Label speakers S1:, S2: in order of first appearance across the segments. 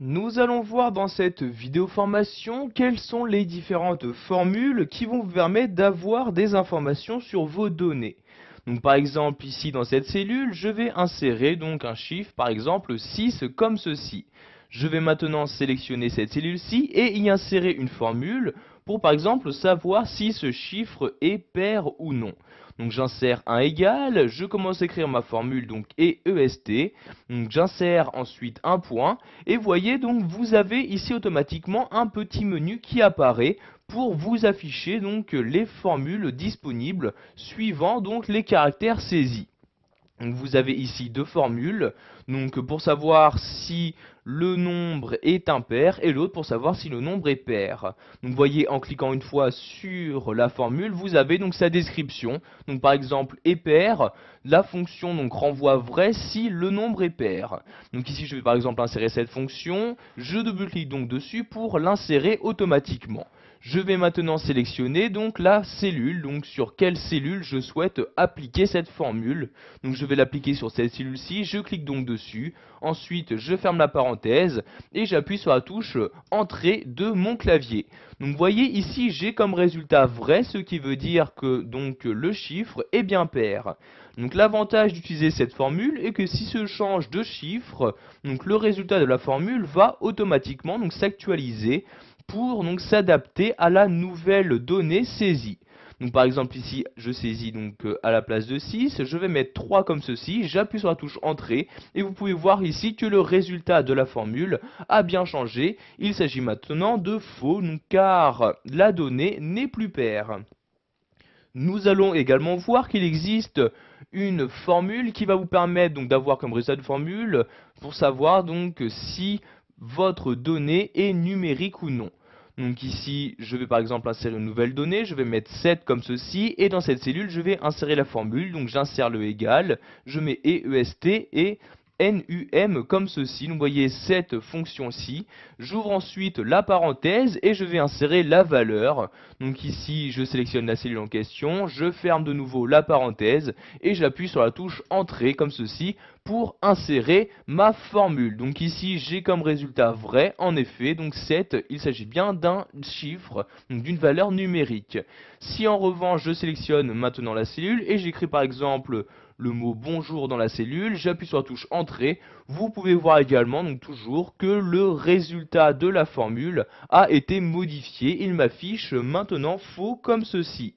S1: Nous allons voir dans cette vidéo formation quelles sont les différentes formules qui vont vous permettre d'avoir des informations sur vos données. Donc par exemple ici dans cette cellule, je vais insérer donc un chiffre, par exemple 6 comme ceci. Je vais maintenant sélectionner cette cellule-ci et y insérer une formule pour par exemple savoir si ce chiffre est pair ou non. Donc j'insère un égal, je commence à écrire ma formule donc EEST, donc j'insère ensuite un point et voyez donc vous avez ici automatiquement un petit menu qui apparaît pour vous afficher donc les formules disponibles suivant donc les caractères saisis. Donc vous avez ici deux formules, donc pour savoir si le nombre est impair et l'autre pour savoir si le nombre est pair. Donc vous voyez en cliquant une fois sur la formule, vous avez donc sa description. Donc par exemple est pair, la fonction donc renvoie vrai si le nombre est pair. Donc ici je vais par exemple insérer cette fonction, je double-clique donc dessus pour l'insérer automatiquement. Je vais maintenant sélectionner donc la cellule, donc sur quelle cellule je souhaite appliquer cette formule. Donc je vais l'appliquer sur cette cellule-ci, je clique donc dessus, ensuite je ferme la parenthèse et j'appuie sur la touche Entrée de mon clavier. Donc vous voyez ici j'ai comme résultat vrai, ce qui veut dire que donc le chiffre est bien pair. Donc l'avantage d'utiliser cette formule est que si je change de chiffre, donc le résultat de la formule va automatiquement donc s'actualiser pour donc s'adapter à la nouvelle donnée saisie. Donc par exemple ici je saisis donc à la place de 6, je vais mettre 3 comme ceci, j'appuie sur la touche entrée et vous pouvez voir ici que le résultat de la formule a bien changé. Il s'agit maintenant de faux donc, car la donnée n'est plus paire. Nous allons également voir qu'il existe une formule qui va vous permettre donc d'avoir comme résultat de formule pour savoir donc si votre donnée est numérique ou non. Donc ici, je vais par exemple insérer une nouvelle donnée, je vais mettre 7 comme ceci, et dans cette cellule, je vais insérer la formule, donc j'insère le égal, je mets EEST et NUM comme ceci. Donc vous voyez cette fonction-ci. J'ouvre ensuite la parenthèse et je vais insérer la valeur. Donc ici, je sélectionne la cellule en question, je ferme de nouveau la parenthèse et j'appuie sur la touche Entrée comme ceci pour insérer ma formule. Donc ici, j'ai comme résultat vrai, en effet, donc 7, il s'agit bien d'un chiffre, donc d'une valeur numérique. Si en revanche, je sélectionne maintenant la cellule et j'écris par exemple le mot bonjour dans la cellule, j'appuie sur la touche entrée, vous pouvez voir également donc toujours que le résultat de la formule a été modifié, il m'affiche maintenant faux comme ceci.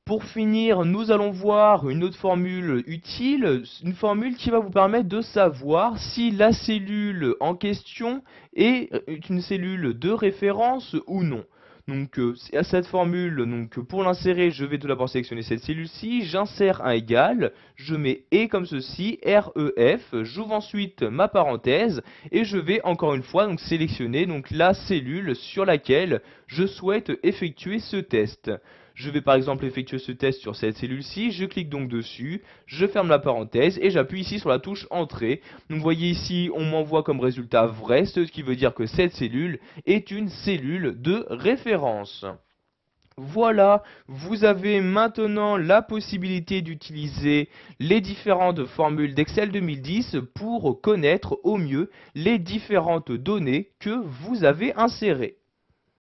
S1: Pour finir, nous allons voir une autre formule utile, une formule qui va vous permettre de savoir si la cellule en question est une cellule de référence ou non. Donc à cette formule, donc pour l'insérer, je vais tout d'abord sélectionner cette cellule-ci, j'insère un égal, je mets et comme ceci, REF, j'ouvre ensuite ma parenthèse et je vais encore une fois donc sélectionner donc la cellule sur laquelle je souhaite effectuer ce test. Je vais par exemple effectuer ce test sur cette cellule-ci, je clique donc dessus, je ferme la parenthèse et j'appuie ici sur la touche Entrée. Donc vous voyez ici, on m'envoie comme résultat vrai, ce qui veut dire que cette cellule est une cellule de référence. Voilà, vous avez maintenant la possibilité d'utiliser les différentes formules d'Excel 2010 pour connaître au mieux les différentes données que vous avez insérées.